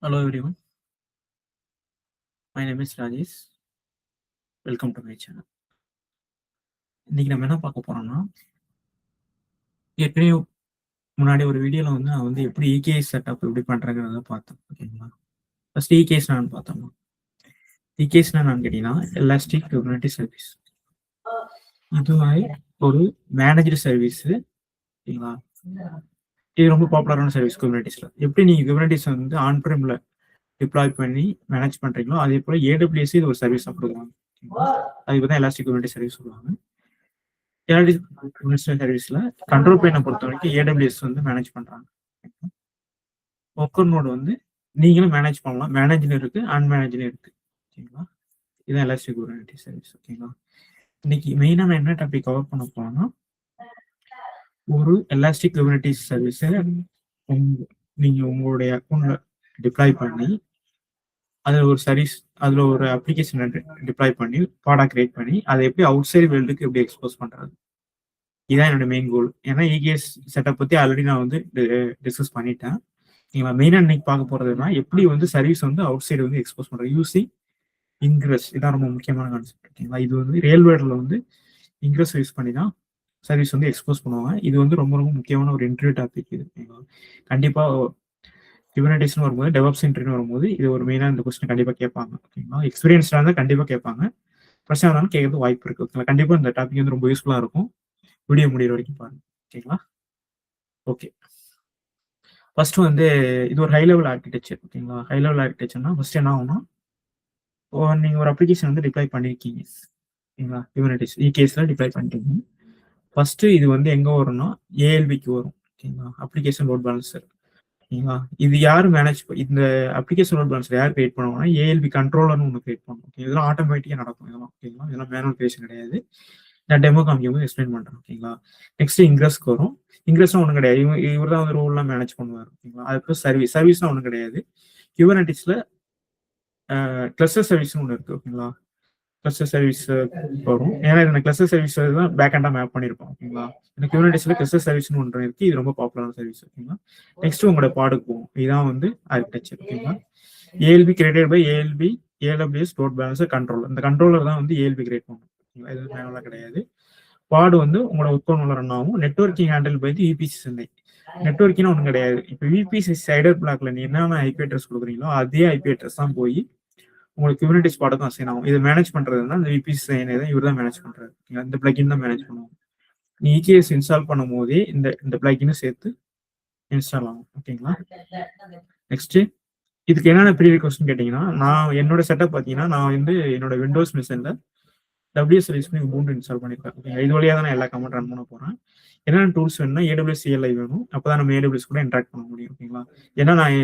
Hello everyone, my name is Rajesh. Welcome to my channel. இன்னைக்கு நம்ம என்ன பார்க்க போறோம்னா, ஏற்கனவே முன்னாடி ஒரு வீடியோல வந்து நான் வந்து எப்படி EKS செட்டப் எப்படி பண்றேங்கிறத பார்த்தோம். ஓகேங்களா? ஃபர்ஸ்ட் EKS என்னன்னு பார்த்தோம்னா, EKS என்னன்னு கேட்டீங்கன்னா எலாஸ்டிக் குபர்னெட்டிஸ் சர்வீஸ். இதுவே ஒரு மேனேஜ்டு சர்வீஸ். ஓகேங்களா? இது ரொம்ப பாப்புலரான சர்வீஸ் குபர்னெட்டிஸ்ல. எப்படி நீங்க குபர்னெட்டிஸ் வந்து ஆன் பிரேம்ல டிப்ளாய் பண்ணி மேனேஜ் பண்றீங்களோ அதே போல AWS இது ஒரு சர்வீஸ் கொடுக்குறாங்க. அதுக்கு தான் எலாஸ்டிக் குபர்னெட்டிஸ் சர்வீஸ் சொல்லுவாங்க. சர்வீஸ்ல கண்ட்ரோல் பிளேனை பொறுத்த வரைக்கும் AWS வந்து மேனேஜ் பண்றாங்க. ஒர்க்கர் நோடு வந்து நீங்களும் மேனேஜ் பண்ணலாம். மேனேஜ்ல இருக்கு, அன்மேனேஜ்ல இருக்கு. ஓகேங்களா? இதுதான் எலாஸ்டிக் குபர்னெட்டிஸ் சர்வீஸ். ஓகேங்களா? இன்னைக்கு மெயினா நான் என்ன டாபிக் கவர் பண்ண போறேன்னா, ஒரு எலாஸ்டிக் குபர்னெட்டிஸ் சர்வீஸை நீங்க உங்களுடைய அக்கௌண்ட்ல டிப்ளாய் பண்ணி அதுல ஒரு சர்வீஸ் அதுல ஒரு அப்ளிகேஷன் டிப்ளாய் பண்ணி பாடா கிரியேட் பண்ணி அதை எப்படி அவுட் சைடு வேர்ல்டுக்கு எப்படி எக்ஸ்போஸ் பண்றது, இதான் என்னோட மெயின் கோல். ஏன்னா EKS செட்டப் பத்தி ஆல்ரெடி நான் வந்து டிஸ்கஸ் பண்ணிட்டேன். நீங்க மெயினா இன்னைக்கு பார்க்க போறதுன்னா எப்படி வந்து சர்வீஸ் வந்து அவுட் சைடு வந்து எக்ஸ்போஸ் பண்றது யூசிங் இன்கிரஸ். இதான் ரொம்ப முக்கியமான கான்செப்ட். ஓகேங்களா? இது வந்து ரயில்வேல வந்து இன்கிரஸ் யூஸ் பண்ணி தான் சர்வீஸ் வந்து எக்ஸ்போஸ் பண்ணுவாங்க. இது வந்து ரொம்ப ரொம்ப முக்கியமான ஒரு இன்டர்வியூ டாபிக். இது கண்டிப்பா குபர்னெட்டிஸ்னு வரும்போது, டெவாப்ஸ் இன்டர்வியூ வரும்போது இது ஒரு மெயினா இந்த கொஸ்டின் கண்டிப்பா கேட்பாங்க. ஓகேங்களா? எக்ஸ்பீரியன்ஸ்டா இருந்தா கண்டிப்பா கேட்பாங்க. பிரச்சனை இருந்தாலும் கேட்கறது வாய்ப்பு இருக்கு. ஓகேங்களா? கண்டிப்பா இந்த டாபிக் வந்து ரொம்ப யூஸ்ஃபுல்லா இருக்கும். வீடியோ முடிகிற வரைக்கும் பாருங்க. ஓகேங்களா? ஓகே, ஃபர்ஸ்ட் வந்து இது ஒரு ஹை லெவல் ஆர்கிடெக்சர். ஓகேங்களா? ஹை லெவல் ஆர்கிடெக்சர்னா ஃபர்ஸ்ட் என்ன ஆகும்னா, நீங்க ஒரு அப்ளிகேஷன் வந்து டிப்ளாய் பண்ணிருக்கீங்க. ஓகேங்களா? குபர்னெட்டிஸ் EKSல டிப்ளாய் பண்ணிட்டீங்க. ஃபர்ஸ்ட் இது வந்து எங்க வரும்னா ALBக்கு வரும். ஓகேங்களா? Application load balancer. ஓகேங்களா? இது யாரு மேனேஜ் இந்த அப்ளிகேஷன் லோட் பேலன்சர் யார் கிரியேட் பண்ணுவாங்கன்னா ALB கண்ட்ரோலர்னு ஒன்று கிரியேட் பண்ணுவோம். இதெல்லாம் ஆட்டோமேட்டிக்கா நடக்கும். இதெல்லாம் ஓகேங்களா? இதெல்லாம் மேனுவல் கிரியேஷன் கிடையாது. நான் டெமோ காமிக்கும் எக்ஸ்பிளைன் பண்றேன். ஓகேங்களா? நெக்ஸ்ட் இன்கிரஸ்க்கு வரும். இன்கிரஸ்னா ஒன்றும் கிடையாது. இவர் தான் வந்து ரூல்லாம் மேனேஜ் பண்ணுவார். ஓகேங்களா? அதுக்கு சர்வீஸ்னா ஒன்றும் கிடையாது. குபர்னெட்டிஸ்ல கிளஸ்டர் சர்வீஸ்னு ஒன்று இருக்கு. ஓகேங்களா? கிளஸ்டர் சர்வீஸ் வரும். ஏன்னா இந்த கிளஸ்டர் சர்வீஸ் தான் பேக் ஹேண்டா மேப் பண்ணிருப்போம். ஓகேங்களா? இந்த குபர்னெட்டிஸ்ல கிளஸ்டர் சர்வீஸ்னு ஒன்று இருக்கு. இது ரொம்ப பாப்புலரான சர்வீஸ். ஓகேங்களா? நெக்ஸ்ட் உங்களோட பாடுக்கு போகும். இதுதான் வந்து ஆர்கிடெக்சர். ஓகேங்களா? ALB created by AWS load balancer controller. இந்த கண்ட்ரோலர் தான் வந்து ALB கிரியேட் பண்ணும். இது மேனுவலா கிடையாது. பாடு வந்து உங்களோட ஒர்க் ரன் ஆகும். Networking handle by VPC CNI. Networking ஒன்றும் கிடையாது. இப்போ VPC சைடர் பிளாக்ல நீ என்னென்ன IP அட்ரஸ் கொடுக்குறீங்களோ அதே IP அட்ரஸ் தான் போய் உங்களுக்கு குபர்னெட்டிஸ் பாடம் தான் அசைன் ஆகும். இதை மேனேஜ் பண்றதுன்னா இந்த VPC சைனை தான் இவர் தான் மேனேஜ் பண்றாரு. இந்த பிளகின் தான் மேனேஜ் பண்ணுவோம். நீ EKS இன்ஸ்டால் பண்ணும் போதே இந்த பிளகினும் சேர்த்து இன்ஸ்டால் ஆகும். ஓகேங்களா? நெக்ஸ்ட் இதுக்கு என்னென்ன ப்ரீ ரிக்வெஸ்ட்னு கேட்டீங்கன்னா, நான் என்னோட செட்டப் பார்த்தீங்கன்னா நான் வந்து என்னோட விண்டோஸ் மிஷின்ல WS சர்வீஸ் உபுண்டு இன்ஸ்டால் பண்ணிருக்கேன். ஓகேங்களா? இது வழியா தான் நான் எல்லா கமெண்ட் ரன் பண்ண போறேன். என்னென்ன டூல்ஸ் வேணும்னா AWS CLI வேணும். அப்பதான் நம்ம AWS கூட இன்டராக்ட் பண்ண முடியும். ஓகேங்களா? ஏன்னா நான்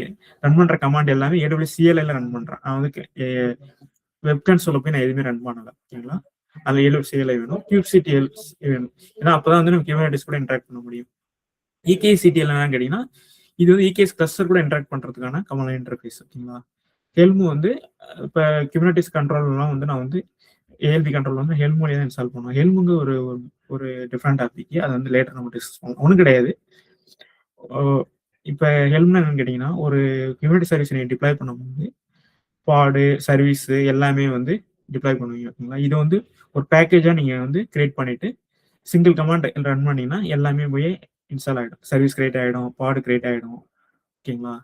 ரன் பண்ற கமாண்ட் எல்லாமே AWS CLI ரன் பண்றேன். நான் வந்து வெப் கன்சோல போய் நான் எதுவுமே ரன் பண்ணல. ஓகேங்களா? அதுல AWS CLI வேணும். kubectl வேணும். ஏன்னா அப்பதான் வந்து நம்ம குபர்னெட்டிஸ் கூட இன்டராக்ட் பண்ண முடியும். EKSCTL என்னன்னு கேட்டீங்கன்னா, இது வந்து EKS கிளஸ்டர் கூட இன்டராக்ட் பண்றதுக்கான கமாண்ட் இன்டர்ஃபேஸ். ஓகேங்களா? ஹெல்மு வந்து இப்ப குபர்னெட்டிஸ் கண்ட்ரோல்லாம் வந்து நான் வந்து ALB கண்ட்ரோல் வந்து ஹெல்ம் வழியா தான் இன்ஸ்டால் பண்ணுவோம். ஹெல்முங்க ஒரு டிஃப்ரெண்ட் டாபிக். அது வந்து லேட்டர் நம்ம டிஸ்கஸ் பண்ணுவோம். ஒன்றும் கிடையாது. இப்போ ஹெல்ம்னா என்னன்னு கேட்டீங்கன்னா, ஒரு குபர்னெட்டிஸ் சர்வீஸ் நீங்க டிப்ளாய் பண்ணும்போது பாடு சர்வீஸ் எல்லாமே வந்து டிப்ளாய் பண்ணுவீங்க. ஓகேங்களா? இது வந்து ஒரு பேக்கேஜா நீங்க வந்து கிரியேட் பண்ணிட்டு சிங்கிள் கமாண்ட் ரன் பண்ணீங்கன்னா எல்லாமே போய் இன்ஸ்டால் ஆகிடும். சர்வீஸ் கிரியேட் ஆகிடும், பாடு கிரியேட் ஆகிடும். ஓகேங்களா?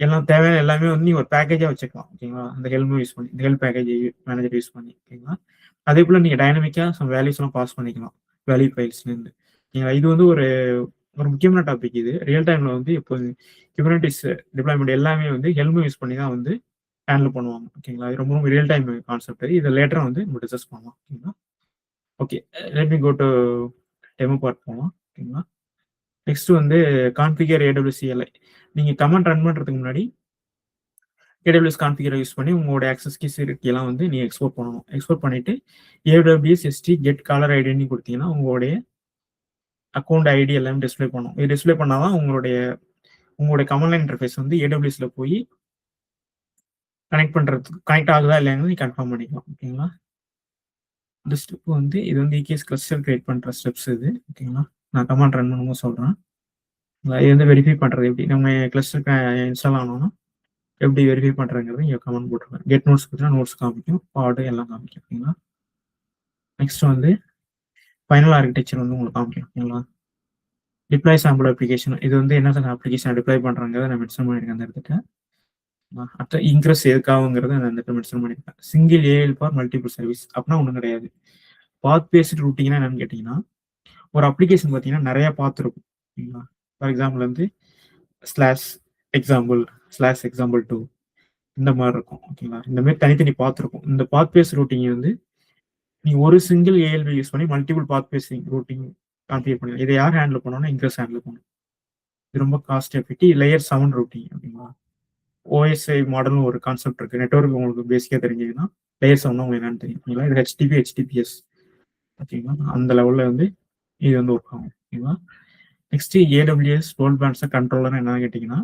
எல்லாம் தேவையான எல்லாமே வந்து நீங்க ஒரு பேக்கேஜா வச்சுக்கலாம். ஓகேங்களா? இந்த ஹெல்ம் யூஸ் பண்ணி இந்த ஹெல்ப் பேக்கேஜ் மேனேஜர் யூஸ் பண்ணி. ஓகேங்களா? அதே போல நீங்க டைனமிக்கா சம் வேல்யூஸ் எல்லாம் பாஸ் பண்ணிக்கலாம் வேல்யூ ஃபைல்ஸ்ல இருந்து. ஓகேங்களா? இது வந்து ஒரு முக்கியமான டாபிக். இது ரியல் டைம்ல வந்து இப்போ குபர்னெட்டிஸ் டிப்ளாய்மெண்ட் எல்லாமே வந்து ஹெல்ம் யூஸ் பண்ணி தான் வந்து ஹேண்டில் பண்ணுவாங்க. ஓகேங்களா? இது ரொம்ப ரொம்ப ரியல் டைம் கான்செப்ட். இதை லேட்டரா வந்து நம்ம டிஸ்கஸ் பண்ணலாம். ஓகேங்களா? Okay, let me go to demo part போகலாம். ஓகேங்களா? நெக்ஸ்ட் வந்து கான்ஃபிகர் AWS CLI. நீங்க கமெண்ட் ரன் பண்றதுக்கு முன்னாடி AWS கான்ஃபிகரை யூஸ் பண்ணி உங்களோட ஆக்சஸ் கீ எல்லாம் வந்து நீங்க எக்ஸ்போர்ட் பண்ணணும். எக்ஸ்போர்ட் பண்ணிட்டு AWS ST கெட் காலர் ஐடின்னு கொடுத்தீங்கன்னா உங்களுடைய அக்கௌண்ட் ஐடி எல்லாமே டிஸ்பிளே பண்ணும். இது டிஸ்பிளே பண்ணாதான் உங்களுடைய கமாண்ட் லைன் இன்டர்ஃபேஸ் வந்து AWSல போய் கனெக்ட் ஆகுதா இல்லைன்னு நீ கன்ஃபார்ம் பண்ணிக்கலாம். ஓகேங்களா? இந்த ஸ்டெப் வந்து இது வந்து EKS கிளஸ்டர் கிரியேட் பண்ற ஸ்டெப்ஸ் இது. ஓகேங்களா? நான் கமாண்ட் ரன் பண்ணும்போது சொல்றேன். இது வந்து வெரிஃபை பண்றது எப்படி நம்ம கிளஸ்டர் இன்ஸ்டால் ஆனோம்னா எப்படி வெரிஃபை பண்ணுறங்கிறது இங்கே கமெண்ட் போட்டுருக்கேன். கெட் நோட்ஸ் பார்த்தீங்கன்னா நோட்ஸ் காமிக்கும், பாடு எல்லாம் காமிக்கும். ஓகேங்களா. நெக்ஸ்ட் வந்து ஃபைனல் ஆர்கிடெக்சர் வந்து உங்களுக்கு காமிக்கும். ஓகேங்களா. டிப்ளாய் சாம்பிள் அப்ளிகேஷன், இது வந்து என்ன அப்ளிகேஷன் டிப்ளாய் பண்ணுறாங்கிறத நான் மென்ஷன் பண்ணியிருக்கேன் அந்த இடத்துக்கு. அடுத்த இன்க்ரெஸ் எதுக்காகுங்கிறத நான் இந்த மென்ஷன் பண்ணியிருக்கேன். Single AL for multiple service அப்படின்னா ஒன்றும் கிடையாது. பாத் பேஸ்ட் ரூட்டிங்னா என்னன்னு கேட்டிங்கன்னா, ஒரு அப்ளிகேஷன் பார்த்தீங்கன்னா நிறைய பாத் இருக்கும். ஓகேங்களா. ஃபார் எக்ஸாம்பிள் வந்து /example2 இந்த மாதிரி இருக்கும். ஓகேங்களா. இந்த மாதிரி தனித்தனி பாத் இருக்கும். இந்த பாத் பேஸ்ட் ரூட்டிங் வந்து நீங்க ஒரு சிங்கிள் ஏஎல்வி யூஸ் பண்ணி மல்டிபிள் பாத் பேஸ்ட் ரூட்டிங் கான்ஃபிகர் பண்ணலாம். இதை யார் ஹேண்டில் பண்ணணும்னா இன்க்ரெஸ் ஹேண்டில் பண்ணணும். இது ரொம்ப காஸ்ட் எஃபெக்டிவ். Layer 7 routing. ஓகேங்களா. ஓஎஸ்ஐ மாடல்னு ஒரு கான்செப்ட் இருக்கு. நெட்வொர்க் உங்களுக்கு பேசிக்காக தெரிஞ்சதுன்னா லேயர் 7 உங்களுக்கு என்னன்னு தெரியும். ஓகேங்களா. இது HTTP/HTTPS. ஓகேங்களா. அந்த லெவலில் வந்து இது வந்து ஒர்க் ஆகும். ஓகேங்களா. Next AWS load balancer controller என்னன்னு கேட்டிங்கன்னா,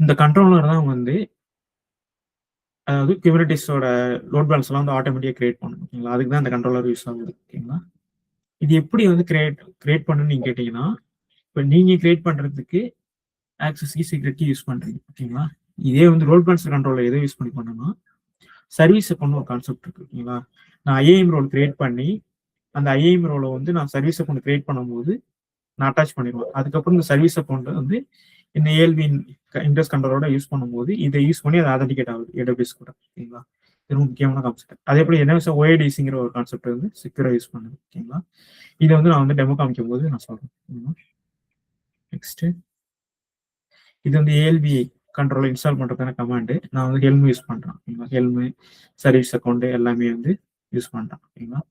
இந்த கண்ட்ரோலர் தான் வந்து அதாவது குபர்னெட்டிஸோட லோட் பேலன்ஸ் எல்லாம் வந்து ஆட்டோமேட்டிக்காக கிரியேட் பண்ணும். ஓகேங்களா. அதுக்கு தான் இந்த கண்ட்ரோலர் யூஸ் ஆகுது. ஓகேங்களா. இது எப்படி வந்து கிரியேட் பண்ணுன்னு நீங்க கேட்டீங்கன்னா, இப்போ நீங்க கிரியேட் பண்றதுக்கு access key secret key use பண்றீங்க. ஓகேங்களா. இதே வந்து லோட் பேலன்ஸர் கண்ட்ரோலர் எதை யூஸ் பண்ணி பண்ணணும்னா சர்வீஸ் அக்கௌண்ட் ஒரு கான்செப்ட் இருக்கு. ஓகேங்களா. நான் ஐஏஎம் ரோல் கிரியேட் பண்ணி அந்த ஐஏஎம் ரோலை வந்து நான் சர்வீஸ் அக்கௌண்ட் கிரியேட் பண்ணும்போது நான் அட்டாச் பண்ணிடுவேன். அதுக்கப்புறம் இந்த சர்வீஸ் அக்கௌண்ட் வந்து இந்த ஏஎல்வி இன்ட்ரெஸ்ட் கண்ட்ரோலோட யூஸ் பண்ணும்போது இதை யூஸ் பண்ணி அதை ஆதென்டிகேட் ஆகுது AWS கூட. ஓகேங்களா. இது ரொம்ப முக்கியமான கான்செப்ட். அதே போல என்ன OADCங்கிற ஒரு கான்செப்ட் வந்து செக்யூரா யூஸ் பண்ணுது. ஓகேங்களா. இதை வந்து நான் வந்து டெமோ காமிக்கும் போது நான் சொல்றேன். நெக்ஸ்ட் இது வந்து ஏஎல்வி கண்ட்ரோல் இன்ஸ்டால் பண்றதுக்கான கமாண்டு. நான் வந்து ஹெல்ம் யூஸ் பண்றேன். ஹெல்ம் சர்வீஸ் அக்கௌண்ட் எல்லாமே வந்து யூஸ் பண்றேன். ஓகேங்களா.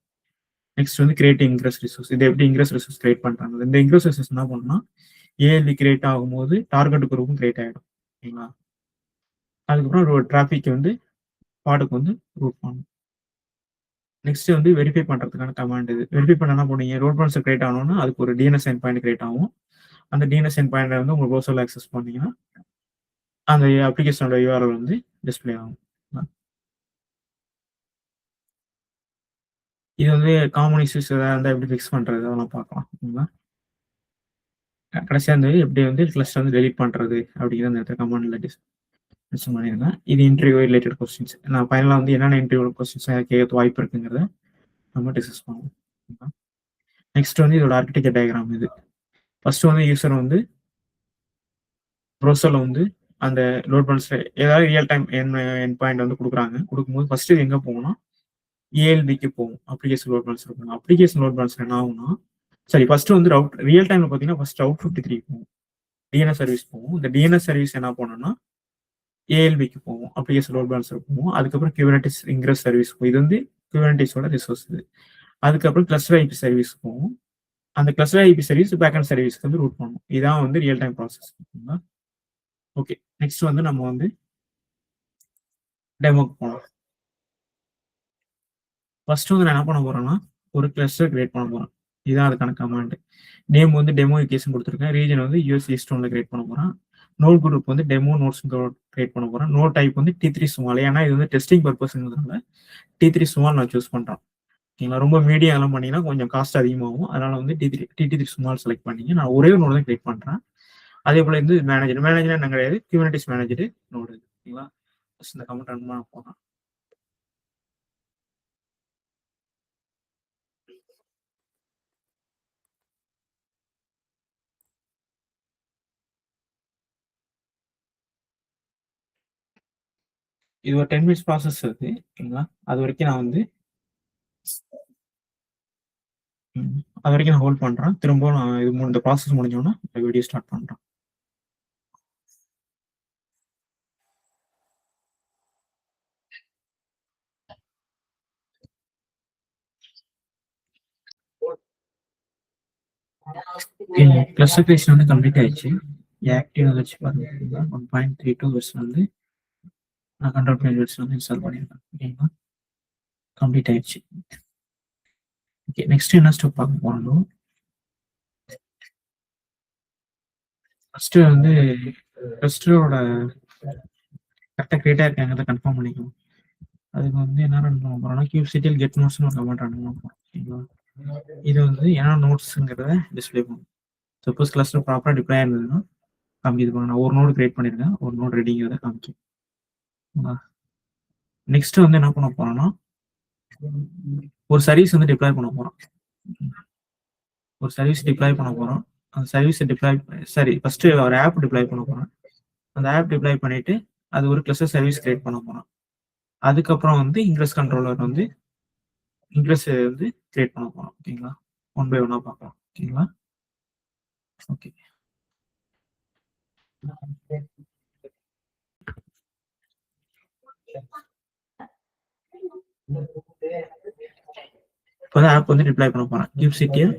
நெக்ஸ்ட் வந்து கிரியேட் இன்க்ரெஸ் ரிசோர்ஸ். இது எப்படி இன்க்ரெஸ் ரிசோர்ஸ் கிரியேட் பண்றாங்க. இந்த இன்க்ரெஸ் ரிசோர்ஸ் என்ன பண்ணா ஏஎல்வி கிரியேட் ஆகும்போது டார்கெட் குரூப்பும் கிரியேட் ஆகிடும். ஓகேங்களா. அதுக்கப்புறம் ஒரு டிராஃபிக் வந்து பாடுக்கு வந்து ரூட் பண்ணும். நெக்ஸ்ட் வந்து வெரிஃபை பண்றதுக்கான கமாண்ட். இது வெரிஃபை பண்ண என்ன பண்ணுவீங்க, லோட் பேலன்ஸர் கிரியேட் ஆகணும்னா அதுக்கு ஒரு DNS எண்ட் பாயிண்ட் கிரியேட் ஆகும். அந்த DNS எண்ட் பாயிண்ட் வந்து உங்க ப்ரௌசர்ல ஆக்சஸ் பண்ணீங்கன்னா அந்த அப்ளிகேஷனோட URL வந்து டிஸ்பிளே ஆகும். இது வந்து காமன் இஷ்யூஸ் ஏதாவது இருந்தால் எப்படி ஃபிக்ஸ் பண்றது அதெல்லாம் பார்க்கலாம். ஓகேங்களா. கடைசியாக வந்து எப்படி வந்து கிளஸ்டர் வந்து டெலிட் பண்றது அப்படிங்கிற அந்த இடத்துல கமாண்ட்ல மென்ஷன் பண்ணியிருந்தேன். இது இன்டர்வியூ ரிலேட்டட் கொஸ்டின்ஸ். நான் ஃபைனலாக வந்து என்னென்ன இன்டர்வியூ கொஸ்டின்ஸ் கேட்க வாய்ப்பு இருக்குங்கிறத நம்ம டிஸ்கஸ் பண்ணுவோம். நெக்ஸ்ட் வந்து இதோட ஆர்கிடெக்சர் டயக்ராம். இது ஃபர்ஸ்ட் வந்து யூசர் வந்து ப்ரௌசர்ல வந்து அந்த லோட் பேலன்ஸ் ஏதாவது ரியல் டைம் என் பாயிண்ட் வந்து கொடுக்கும்போது ஃபர்ஸ்ட் இது எங்க போகணும், ஏஎல்பிக்கு போகும். அப்ளிகேஷன் லோட் பேலன்ஸ் இருக்கும். அப்ளிகேஷன் லோட் பேலன்ஸ் என்ன ஆகும்னா சரி ஃபர்ஸ்ட் வந்து ரியல் டைம்ல பார்த்தீங்கன்னா ஃபர்ஸ்ட் ரவுட் 53 போகும், DNS சர்வீஸ் போகும். இந்த DNS சர்வீஸ் என்ன பண்ணணும்னா ஏஎல்பிக்கு போகும், அப்ளிகேஷன் லோட் பேலன்ஸர் போகும். அதுக்கப்புறம் குபர்னெட்டிஸ் இன்க்ரெஸ் சர்வீஸ் போகும். இது வந்து குபர்னெட்டிஸோட ரிசோர்ஸ். இது அதுக்கப்புறம் கிளஸ்டர் ஐபி சர்வீஸ் போகும். அந்த கிளஸ்டர் ஐபி சர்வீஸ் பேக்அண்ட் சர்வீஸ்க்கு வந்து ரூட் பண்ணும். இதான் வந்து real time process. Okay. Next வந்து நம்ம வந்து டெமோக்கு போகலாம். ஃபர்ஸ்ட் வந்து நான் என்ன பண்ண போறேன்னா ஒரு கிளஸ்டர் கிரியேட் பண்ண போறேன். இதான் அதுக்கான கமாண்ட். நேம் வந்து டெமோ எஜுகேஷன் கொடுத்துருக்கேன். ரீஜன் வந்து US ஈஸ்ட் ஒன்ல கிரியேட் பண்ண போறேன். நோட் குரூப் வந்து டெமோ நோட்ஸ் கிரியேட் பண்ண போறேன். நோட் டைப் வந்து T3 ஸ்மால். ஏன்னா இது வந்து டெஸ்டிங் பர்பஸ்ங்கிறதுனால T3 ஸ்மால் நான் சூஸ் பண்றேன். ஓகேங்களா. ரொம்ப மீடியம் எல்லாம் பண்ணீங்கன்னா கொஞ்சம் காஸ்ட் அதிகமாகும். அதனால வந்து T3 ஸ்மால் செலக்ட் பண்ணீங்க. நான் ஒரே ஒரு நோட் தான் கிரியேட் பண்றேன். அதே போல வந்து மேனேஜர் என்ன கிடையாது, குபர்னெட்டிஸ் மேனேஜர் நோடு. ஓகேங்களா. இந்த கமெண்ட் ரன் பண்ண போறேன். இது ஒரு 10 minutes ப்ராசஸ் இருக்கு. ஓகேங்களா. அது வரைக்கும் நான் ஹோல்ட் பண்றேன். திரும்ப நான் இந்த ப்ராசஸ் முடிஞ்சோன்னா வீடியோ ஸ்டார்ட் பண்றேன். கிளஸ்டர் கிரியேஷன் வந்து கம்ப்ளீட் ஆயிடுச்சு. ஆக்டிவ் வச்சு பாருங்க. 1.32 வெர்ஷன் வந்து நான் கண்ட்ரோல் பிளேன் வெர்ஷன் வந்து இன்ஸ்டால் பண்ணியிருக்கேன். ஓகேங்களா. கம்ப்ளீட் ஆயிடுச்சு. ஓகே. நெக்ஸ்ட் என்ன ஸ்டெப் பார்க்க போறோம். ஃபர்ஸ்ட் வந்து கிளஸ்டரோட கரெக்டாக கிரியேட் ஆயிருக்காங்கிறத கன்ஃபார்ம் பண்ணிக்கணும். அதுக்கு வந்து என்ன ரன் பண்ண போறோம்னா kubectl get notes ஒரு கமெண்ட் ரன் பண்ண போறோம். ஓகேங்களா. இது வந்து என்ன நோட்ஸ்ங்கிறத டிஸ்பிளே பண்ணும். சப்போஸ் கிளஸ்டர் ப்ராப்பரா டிப்ளாய் இருந்ததுன்னா காமிக்குது பாருங்க. நான் ஒரு நோடு கிரியேட் பண்ணியிருக்கேன், ஒரு நோடு ரெடிங்கிறத காமிக்கும். நெக்ஸ்ட் வந்து என்ன பண்ண போறோம்னா ஒரு சர்வீஸ் வந்து டிப்ளாய் பண்ண போறோம். ஒரு சர்வீஸ் டிப்ளாய் பண்ண போறோம். அந்த சர்வீஸ் டிப்ளாய் ஃபர்ஸ்ட் ஒரு ஆப் டிப்ளாய் பண்ண போறோம். அந்த ஆப் டிப்ளாய் பண்ணிட்டு அது ஒரு கிளஸ்டர் சர்வீஸ் கிரியேட் பண்ண போறோம். அதுக்கப்புறம் வந்து இன்க்ரெஸ் கண்ட்ரோலர் வந்து இன்க்ரெஸ் வந்து கிரியேட் பண்ண போறோம். ஓகேங்களா? ஒன் பை ஒன்னா பார்க்கலாம். ஓகேங்களா? ஓகே. இப்போ வந்து ஆப் வந்து டிப்ளாய் பண்ண போறேன். kubectl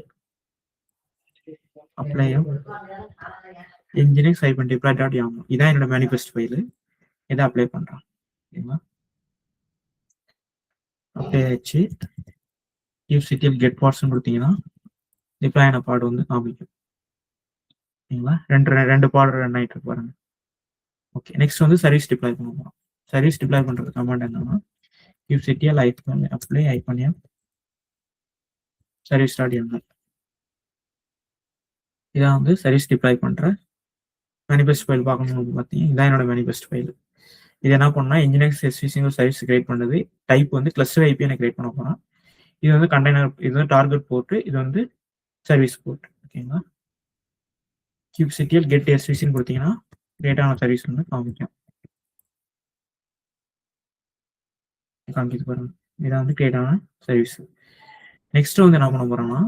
apply nginx -deploy.yaml இதான் என்னோட மேனிஃபெஸ்ட் ஃபைல். இதை அப்ளை பண்றேன். ஓகேங்களா? அப்ளை ஆயிடுச்சு. kubectl get parts கொடுத்தீங்கன்னா டிப்ளாய் ஆன பாட் வந்து காமிக்கும். ஓகேங்களா? ரெண்டு பாட் ரன் ஆயிட்டு இருக்கு பாருங்க. ஓகே. நெக்ஸ்ட் வந்து சர்வீஸ் டிப்ளாய் பண்ண போறோம். சர்வீஸ் டிப்ளாய் பண்றது கமாண்ட் என்னன்னா kubectl apply -m service.yaml இதான் வந்து சர்வீஸ் டிப்ளாய் பண்ற மேனிஃபெஸ்ட் ஃபைல் பார்க்கணும். பார்த்தீங்கன்னா இதான் என்னோட மேனிஃபெஸ்ட் ஃபைல். இது என்ன பண்ணா nginx SVC சர்வீஸ் கிரியேட் பண்ணது. டைப் வந்து கிளஸ்டர் ஐபி நான் கிரியேட் பண்ண போறேன். இது வந்து கண்டெய்னர், இது வந்து டார்கெட் போர்ட், இது வந்து சர்வீஸ் போர்ட். ஓகேங்களா? kubectl get svc கொடுத்தீங்கன்னா கிரியேட் ஆன சர்வீஸ் வந்து காமிக்கும். காமிக்குது பாருங்க. இதான் வந்து கிரியேட் ஆன சர்வீஸ். நெக்ஸ்ட் வந்து என்ன பண்ண போறோம்னா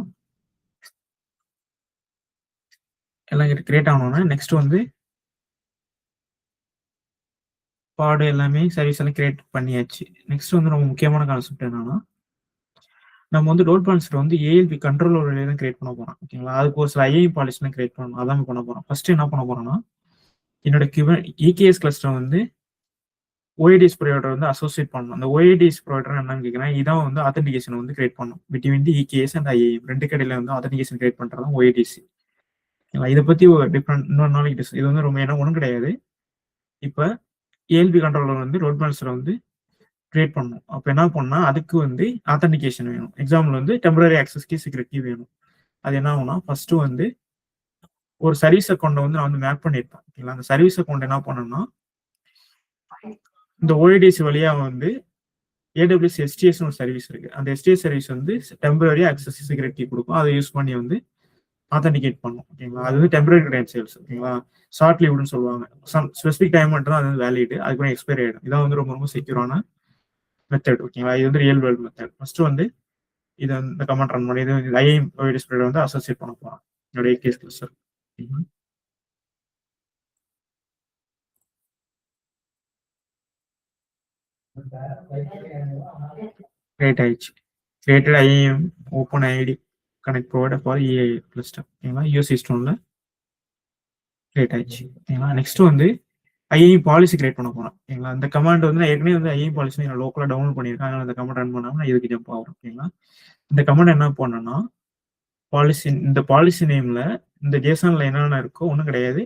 எல்லாம் கிரியேட் ஆகணும்னா நெக்ஸ்ட் வந்து பாடு எல்லாமே சர்வீஸ் எல்லாம் கிரியேட் பண்ணியாச்சு. நெக்ஸ்ட் வந்து ரொம்ப முக்கியமான கான்செப்ட் என்னன்னா நம்ம வந்து லோட் பேலன்சர் வந்து ஏஎல்பி கண்ட்ரோலர் வழியா தான் கிரியேட் பண்ண போறோம். ஓகேங்களா? அதுக்கு ஒரு சில ஐஏ பாலிசிலாம் கிரியேட் பண்ணணும். அதான் பண்ண போறோம். ஃபர்ஸ்ட் என்ன பண்ண போறோம்னா என்னோட EKS கிளஸ்டர் வந்து OADS ப்ரொவைடர் வந்து அசோசியேட் பண்ணணும். அந்த OADS ப்ரொவைடர் என்னன்னு கேட்குறேன், இதான் வந்து ஆத்தென்டிகேஷன் வந்து கிரியேட் பண்ணணும். Between the EKS and IAM ரெண்டு கடையில வந்து ஆத்தென்டிகேஷன் கிரியேட் பண்றது தான் OADS. இதை பத்தி ஒரு டிஃப்ரெண்ட் இன்னொரு நாளைக்கு இது வந்து ரொம்ப என்ன ஒன்றும் கிடையாது. இப்போ ஏஎல்பி கண்ட்ரோலர் வந்து லோட் பேலன்சர் வந்து கிரியேட் பண்ணணும். அப்போ என்ன பண்ணா அதுக்கு வந்து ஆத்தென்டிகேஷன் வேணும். எக்ஸாம்பிள் வந்து temporary access key, secret key வேணும். அது என்ன ஆகும்னா ஃபர்ஸ்ட் வந்து ஒரு சர்வீஸ் அக்கௌண்ட் வந்து நான் வந்து மேப் பண்ணியிருப்பேன். ஓகேங்களா? அந்த சர்வீஸ் அக்கௌண்ட் என்ன பண்ணணும்னா இந்த OADS வழியா வந்து AWS STS ஒரு சர்வீஸ் இருக்கு. அந்த STS சர்வீஸ் வந்து டெம்பரரி ஆக்சஸ் சீக்ரெட் கீ கொடுக்கும். அதை யூஸ் பண்ணி வந்து ஆத்தென்டிகேட் பண்ணும். ஓகேங்களா? அது வந்து டெம்பரரி கிரெடென்ஷியல்ஸ். ஓகேங்களா? ஷார்ட் லிவ்டுன்னு சொல்லுவாங்க. ஸ்பெசிபிக் டைம் மட்டும் தான் அது வேலிட். அதுக்கு எக்ஸ்பைரி ஆயிடும். இதான் வந்து ரொம்ப ரொம்ப செக்யூரான மெத்தட். ஓகேங்களா? இது வந்து ரியல் வேர்ல்டு மெத்தட். ஃபர்ஸ்ட் வந்து இதை இந்த கமெண்ட் ரன் பண்ணி இது IAM OADS ப்ரொவைடர் வந்து அசோசியேட் பண்ண போறோம். என்னோட EKS கிளஸ்டர் கிரியேட் ஆயிடுச்சு. Created IAM open ID connect provider for EA cluster. ஓகேங்களா? யூஎஸ்சி ஸ்டோன்ல கிரியேட் ஆயிடுச்சு. ஓகேங்களா? நெக்ஸ்ட் வந்து IAM பாலிசி கிரியேட் பண்ண போறேன். ஓகேங்களா? இந்த கமாண்ட் வந்து நான் ஏற்கனவே வந்து IAM பாலிசி நான் லோக்கலா டவுன்லோட் பண்ணியிருக்கேன். அதனால இந்த கமாண்ட் ரன் பண்ணாம நான் இதுக்கு ஜம்ப் ஆகும். ஓகேங்களா? இந்த கமாண்ட் என்ன பண்ணணும்னா பாலிசி, இந்த பாலிசி நேம்ல இந்த ஜேசன்ல என்னென்ன இருக்கோ ஒன்றும் கிடையாது.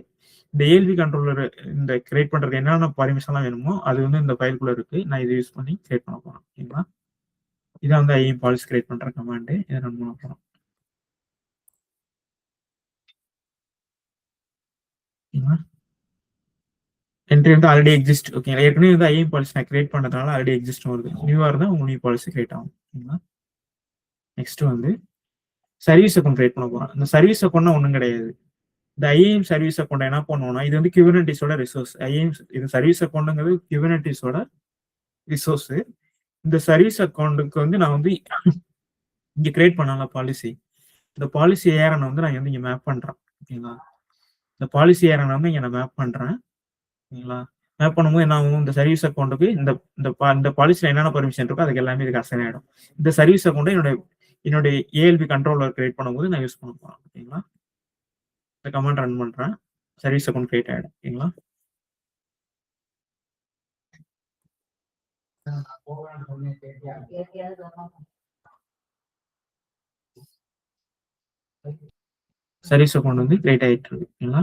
இந்த ஏஎல்பி கண்ட்ரோலர் இந்த கிரியேட் பண்றதுக்கு என்னென்ன பர்மிஷன்லாம் வேணுமோ அது வந்து இந்த ஃபைலுக்குள்ள இருக்கு. நான் இதை யூஸ் பண்ணி கிரியேட் பண்ண போறேன். ஓகேங்களா? இதான் வந்து IAM பாலிசி கிரியேட் பண்ற கமாண்ட். இதை ரன் பண்ண போறோம். என்ட்ரி வந்து ஆல்ரெடி எக்ஸிஸ்ட். ஓகேங்களா? ஏற்கனவே வந்து IAM பாலிசி நான் கிரியேட் பண்ணதுனால ஆல்ரெடி எக்ஸிஸ்ட் வருது. நியூவா இருந்தா உங்க நியூ பாலிசி கிரியேட் ஆகும். ஓகேங்களா? நெக்ஸ்ட் வந்து சர்வீஸ் அக்கௌண்ட் கிரியேட் பண்ண போறோம். இந்த சர்வீஸ் அக்கௌண்ட்னா ஒன்றும் கிடையாது. இந்த IAM சர்வீஸ் அக்கௌண்ட் என்ன பண்ணுவோம்னா இது வந்து குபர்னெட்டிஸோட ரிசோர்ஸ். IAM இது சர்வீஸ் அக்கௌண்ட்ங்கிறது குபர்னெட்டிஸோட ரிசோர்ஸ். இந்த சர்வீஸ் அக்கௌண்ட்டுக்கு வந்து நான் வந்து இங்க கிரியேட் பண்ணல பாலிசி. இந்த பாலிசி ஏஆர்என் வந்து நான் வந்து இங்க மேப் பண்றேன். ஓகேங்களா? இந்த பாலிசி ஏஆர்என் வந்து இங்க நான் மேப் பண்றேன். ஓகேங்களா? மேப் பண்ணும்போது என்ன ஆகும், இந்த சர்வீஸ் அக்கௌண்ட்டுக்கு இந்த பாலிசியில் என்னென்ன பர்மிஷன் இருக்கோ அதுக்கு எல்லாமே இதுக்கு அசைன் ஆயிடும். இந்த சர்வீஸ் அக்கௌண்ட்டை என்னுடைய ஏஎல்பி கண்ட்ரோலர் கிரியேட் பண்ணும்போது நான் யூஸ் பண்ண போறேன். ஓகேங்களா? இந்த கமாண்ட் ரன் பண்றேன். சர்வீஸ் அக்கௌண்ட் கிரியேட் ஆயிடும். ஓகேங்களா? சர்வீஸ் அக்கௌண்ட் வந்து கிரியேட் ஆயிட்டு இருக்கு. ஓகேங்களா?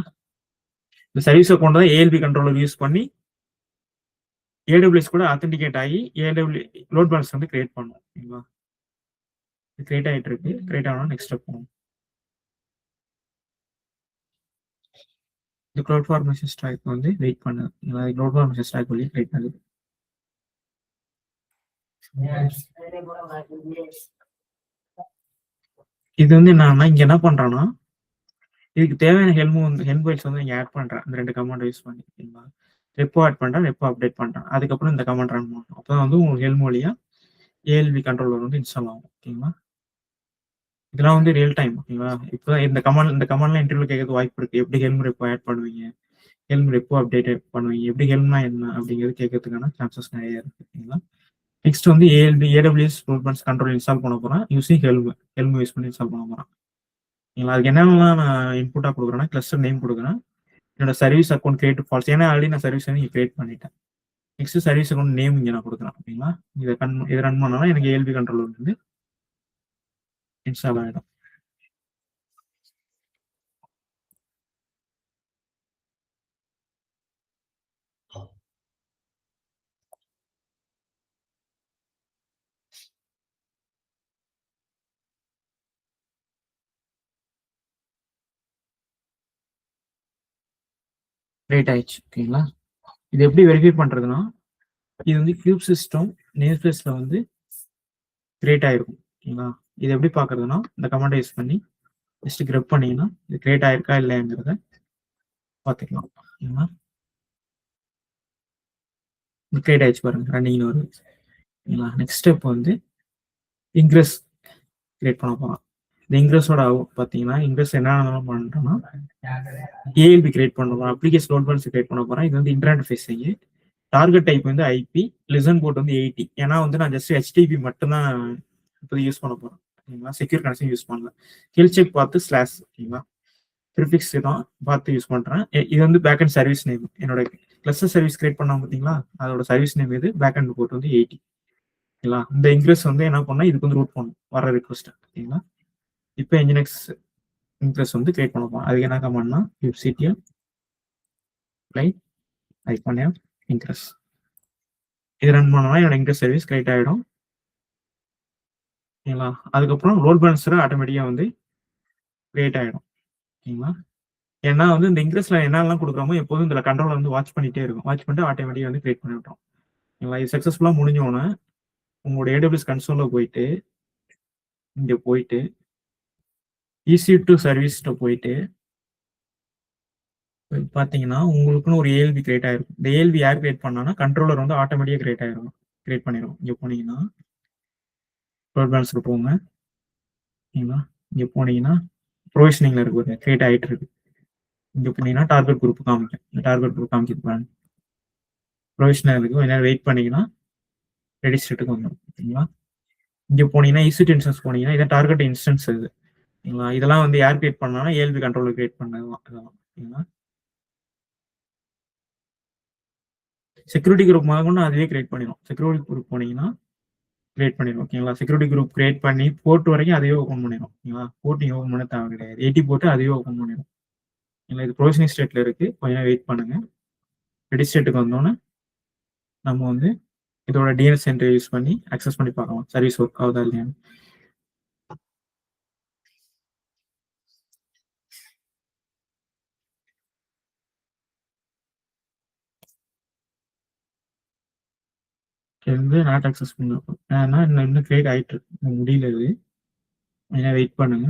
இந்த சர்வீஸ் அக்கௌண்ட் தான் ஏஎல்பி கண்ட்ரோலர் யூஸ் பண்ணி AWS கூட ஆத்தென்டிகேட் ஆகி லோட் பேலன்ஸ் வந்து கிரியேட் பண்ணும். ஓகேங்களா? கிரியேட் ஆயிட்டு இருக்கு. கிரியேட் ஆகணும். நெக்ஸ்ட் ஸ்டெப் போகணும். இந்த க்ளவுட் ஃபார்மேஷன் ஸ்டாக் வந்து வெயிட் பண்ணுது. க்ளவுட் ஃபார்மேஷன் ஸ்டாக் வழி வெயிட் ஆகுது. இது வந்து என்னன்னா இங்க என்ன பண்றான்னா இதுக்கு தேவையான ஹெல்ப் ஃபைல்ஸ் வந்து இங்க ஆட் பண்றேன். இந்த 2 கமாண்ட் யூஸ் பண்ணி ஓகேங்களா. ரெப்போ ஆட் பண்றேன், ரெப்போ அப்டேட் பண்றேன். அதுக்கப்புறம் இந்த கமாண்ட் ரன் பண்ணணும். அப்போ வந்து உங்களுக்கு ஹெல்ம் வழியா ஏஎல்பி கண்ட்ரோலர் வந்து இன்ஸ்டால் ஆகும். ஓகேங்களா. இதெல்லாம் வந்து ரியல் டைம். ஓகேங்களா. இப்போ இந்த கமாண்ட்லாம் இன்டர்வியூல கேட்கறது வாய்ப்பு இருக்கு. எப்படி ஹெல்ம் ரெப்போ ஆட் பண்ணுவீங்க, ஹெல்ம் ரெப்போ அப்டேட் பண்ணுவீங்க, எப்படி ஹெல்ம்னா என்ன அப்படிங்கிறது கேட்கறதுக்கான சான்சஸ் நிறைய இருக்கு. ஓகேங்களா. நெக்ஸ்ட் வந்து AWS load balance control install பண்ண போறேன் யூசிங் ஹெல்ம் யூஸ் பண்ணி இன்ஸ்டால் பண்ண போறேன். அதுக்கு என்னென்னலாம் நான் இன்புட்டா கொடுக்குறேன்னா கிளஸ்டர் நேம் கொடுக்குறேன், என்னோட சர்வீஸ் அக்கௌண்ட் கிரியேட் ஃபால்ஸ், ஏன்னா ஆல்ரெடி நான் சர்வீஸ் வந்து கிரியேட் பண்ணிட்டேன். நெக்ஸ்ட் சர்வீஸ் அக்கௌண்ட் நேம் இங்கே நான் கொடுக்குறேன். ஓகேங்களா. இதை ரன் பண்ணாலும் எனக்கு ஏஎல்பி கண்ட்ரோல் வந்து இன்ஸ்டால் ஆகிடும். கிரியேட் ஆயிடுச்சு. ஓகேங்களா. இது எப்படி வெரிஃபை பண்றதுன்னா இது வந்து கியூப் சிஸ்டம் நேம் ஸ்பேஸ்ல வந்து கிரியேட் ஆயிருக்கும். ஓகேங்களா. இது எப்படி பாக்குறதுன்னா இந்த கமாண்டை யூஸ் பண்ணி ஜஸ்ட் கிரப் பண்ணீங்கன்னா இது கிரியேட் ஆயிருக்கா இல்லையாங்கிறத பார்த்துக்கலாம். ஓகேங்களா. கிரியேட் ஆயிடுச்சு பாருங்க, ரன்னிங்னு வருது. ஓகேங்களா. நெக்ஸ்ட் ஸ்டெப் வந்து இன்க்ரெஸ் கிரியேட் பண்ண போறோம். இந்த இன்க்ரெஸோட பார்த்தீங்கன்னா இன்க்ரெஸ் என்ன பண்றோம்னா ஏஎல்பி கிரியேட் பண்ண போறோம், அப்ளிகேஷன் லோட் பேலன்ஸ் கிரியேட் பண்ண போறோம். இது வந்து இன்டர்நெட் ஃபேஸிங். டார்கெட் டைப் வந்து ஐபி, லிசன் போர்ட் வந்து 80. ஏன்னா வந்து நான் ஜஸ்ட் ஹெச்டிபி மட்டும் தான் இப்போ யூஸ் பண்ண போறேன். ஓகேங்களா. செக்யூர் கனெக்ஷன் யூஸ் பண்ணல. ஹெல் செக் பார்த்து ஸ்லாஷ். ஓகேங்களா. ப்ரிஃபிக்ஸ் தான் பார்த்து யூஸ் பண்றேன். இது வந்து பேக் அண்ட் சர்வீஸ் நேம். என்னோட கிளஸ்டர் சர்வீஸ் கிரியேட் பண்ணாங்க பார்த்தீங்களா, அதோட சர்வீஸ் நேம் இது. பேக் அண்ட் போர்ட் வந்து 80. ஓகேங்களா. இந்த இன்க்ரெஸ் வந்து என்ன பண்ணா இதுக்கு வந்து ரூட் பண்ணும் வர ரிக்வஸ்ட். ஓகேங்களா. இப்போ என்ஜினெக்ஸ் இன்க்ரெஸ் வந்து கிரியேட் பண்ண போறோம். அதுக்கு என்ன கமாண்ட்னா யூசிடிஎல் ப்ளை ஐகான் இன்க்ரெஸ். இது ரன் பண்ணோம்னா என்னோட இன்க்ரெஸ் சர்வீஸ் கிரியேட் ஆகிடும். ஓகேங்களா. அதுக்கப்புறம் லோட் பேலன்ஸர் ஆட்டோமேட்டிக்காக வந்து கிரியேட் ஆகிடும். ஓகேங்களா. ஏன்னா வந்து இந்த இன்க்ரெஸ்ல என்னெல்லாம் கொடுக்குறோமோ எப்போதும் இதில் கண்ட்ரோல் வந்து வாட்ச் பண்ணிட்டே இருக்கும். வாட்ச் பண்ணிட்டு ஆட்டோமேட்டிக்காக வந்து கிரியேட் பண்ணி விட்டுரும். ஓகேங்களா. இது சக்ஸஸ்ஃபுல்லாக முடிஞ்சோடனே உங்களோட ஏடபிள்யூஎஸ் கன்சோலில் போயிட்டு இங்கே போயிட்டு EC2 சர்வீஸ்ட்டு போயிட்டு பார்த்தீங்கன்னா உங்களுக்குன்னு ஒரு ஏஎல்பி கிரியேட் ஆயிருக்கும். இந்த ஏஎல்பி யார் கிரியேட் பண்ணானா கண்ட்ரோலர் வந்து ஆட்டோமேட்டிக்காக கிரியேட் பண்ணிடும். இங்கே போனீங்கன்னா லோட் பேலன்ஸுக்கு போங்க. ஓகேங்களா. இங்கே போனீங்கன்னா ப்ரொவிஷனிங்ல இருக்கு, கிரியேட் ஆகிட்டு இருக்கு. இங்கே போனீங்கன்னா டார்கெட் குரூப் காமிக்கும். இந்த டார்கெட் குரூப் காமிக்கிது பாருங்க. ப்ரொவிஷனர் இருக்கு. கொஞ்ச நேரம் வெயிட் பண்ணீங்கன்னா ரெடி ஸ்டேட்டுக்கு வந்துடும். ஓகேங்களா. இங்கே போனீங்கன்னா EC2 இன்ஸ்டன்ஸ் போனீங்கன்னா இதை டார்கெட் இன்ஸ்டன்ஸ் இது. ஓகேங்களா. இதெல்லாம் வந்து யார் கிரியேட் பண்ணாலும் ஏஎல்பி கண்ட்ரோலர் கிரியேட் பண்ணதுதான் இதெல்லாம். ஓகேங்களா. செக்யூரிட்டி குரூப் முதல்ல அதுவே கிரியேட் பண்ணிடும். செக்யூரிட்டி குரூப் போனீங்கன்னா கிரியேட் பண்ணிடும். ஓகேங்களா. செக்யூரிட்டி குரூப் கிரியேட் பண்ணி போர்ட் வரைக்கும் அதுவே ஓப்பன் பண்ணிடும். ஓகேங்களா. போர்ட் நீங்க ஓப்பன் பண்ண தேவை கிடையாது. 80 போட்டு அதுவே ஓப்பன் பண்ணிடும். இது ப்ரொவிஷனிங் ஸ்டேட்ல இருக்கு. கொஞ்சம் வெயிட் பண்ணுங்க. ரெடி ஸ்டேட்டுக்கு வந்தோன்னே நம்ம வந்து இதோட டிஎன்எஸ் சென்டர் யூஸ் பண்ணி அக்சஸ் பண்ணி பார்க்கலாம் சர்வீஸ் ஒர்க் ஆகுதா இல்லையான்னு. வந்து நாட் அக்சஸ் பண்ணிருக்கோம். ஏன்னா இன்னும் கிரியேட் ஆயிட்டு இருக்கு, முடியல. இது கொஞ்சம் வெயிட் பண்ணுங்க.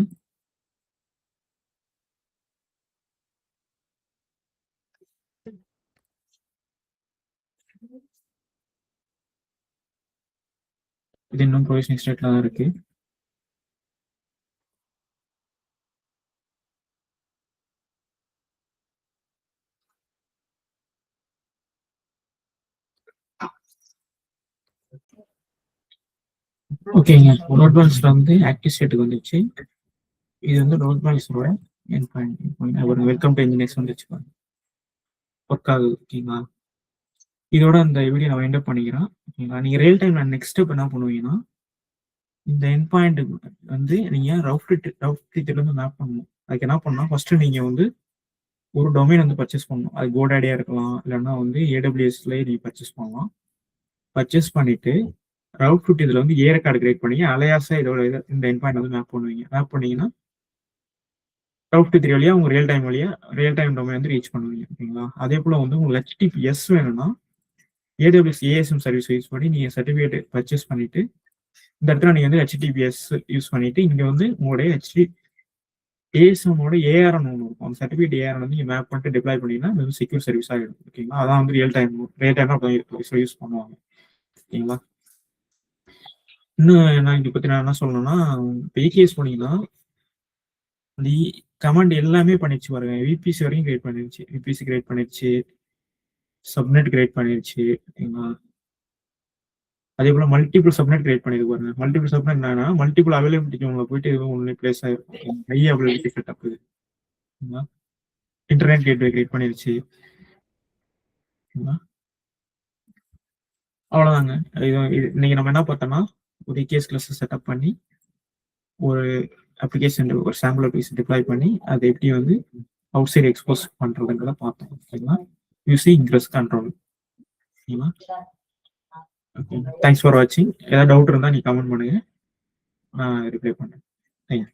இது இன்னும் ப்ரொவிஷனிங் ஸ்டேட்ல தான் இருக்கு. ஓகேங்க. லோட் பேலன்ஸ்ல வந்து ஆக்டிவ் ஸ்டேட்டுக்கு வந்துச்சு. இது வந்து லோட் பேலன்ஸோட என் பாயிண்ட். ஒரு வெல்கம் டு இன்ஜினியர்ஸ் வந்துச்சு பாருங்க, ஒர்க் ஆகுது. ஓகேங்களா. இதோட அந்த வீடியோ நான் வைண்ட் அப் பண்ணிக்கிறேன். ஓகேங்களா. நீங்க ரியல் டைம்ல நெக்ஸ்ட் ஸ்டெப் என்ன பண்ணுவீங்கன்னா இந்த என் பாயிண்ட் வந்து நீங்க ரவுட் இருந்து மேப் பண்ணணும். அதுக்கு என்ன பண்ணலாம், ஃபர்ஸ்ட் நீங்க வந்து ஒரு டொமைன் வந்து பர்ச்சேஸ் பண்ணணும். அது கோடாடியா இருக்கலாம், இல்லைன்னா வந்து ஏடபிள்யூஎஸ்ல நீங்க பர்ச்சேஸ் பண்ணலாம். பர்ச்சேஸ் பண்ணிட்டு ரவுட் இதுல வந்து ஏ ரெக்கார்டு கிரியேட் பண்ணி அலையாசா இதோட இந்த என் பாயிண்ட் வந்து மேப் பண்ணுவீங்க. மேப் பண்ணீங்கன்னா ரவுட் 3 வழியா உங்க ரியல் டைம் டொமைன் வந்து ரீச் பண்ணுவீங்க. ஓகேங்களா? அதே போல வந்து உங்களுக்கு HTTPS வேணும்னா AWS ASM சர்வீஸ் யூஸ் பண்ணி நீங்க சர்டிஃபிகேட் பர்ச்சேஸ் பண்ணிட்டு இந்த இடத்துல நீங்க வந்து HTTPS யூஸ் பண்ணிட்டு இங்க வந்து உங்களுடைய ASMோட ARN ஒன்று இருக்கும். அந்த சர்டிஃபிகேட் ARN வந்து நீங்க மேப் பண்ணிட்டு டிப்ளாய் பண்ணீங்கன்னா அது வந்து செக்யூர் சர்வீஸ் ஆகிடும். ஓகேங்களா? அதான் வந்து ரியல் டைம் யூஸ் பண்ணுவாங்க. ஓகேங்களா? இன்னும் நான் இதை பத்தி நான் என்ன சொல்லணும்னா AKS போனீங்கன்னா இந்த கமாண்ட் எல்லாமே பண்ணிடுச்சு பாருங்க. VPC வரைக்கும் கிரியேட் பண்ணிருச்சு. VPC கிரியேட் பண்ணிருச்சு, சப்நெட் கிரியேட் பண்ணிருச்சு. ஓகேங்களா? அதே போல மல்டிபிள் சப்நெட் கிரியேட் பண்ணிருக்கு பாருங்க. மல்டிபிள் சப்நெட் என்னன்னா மல்டிபிள் அவைலபிலிட்டி உங்களை போயிட்டு ஒன்லி பிளேஸ் ஆயிருக்கும். ஹை அவைலபிலிட்டி செட்டப் இது. இன்டர்நெட் கேட்வே கிரியேட் பண்ணிருச்சு. அவ்வளவுதாங்க. இன்னைக்கு நம்ம என்ன பார்த்தோம்னா ஒரு EKS கிளஸ்டர் செட்டப் பண்ணி ஒரு அப்ளிகேஷன் ஒரு சாம்பிள் அப்ளிகேஷன் டிப்ளாய் பண்ணி அதை எப்படி வந்து அவுட் சைடு எக்ஸ்போஸ் பண்றதுங்கிறத பார்த்தோம். ஓகேங்களா? Using increase control. ஓகேங்களா? ஓகே, தேங்க்ஸ் ஃபார் வாட்சிங். ஏதாவது டவுட் இருந்தால் நீ கமெண்ட் பண்ணுங்க, நான் ரிப்ளை பண்ணுறேன். தேங்க்யூ.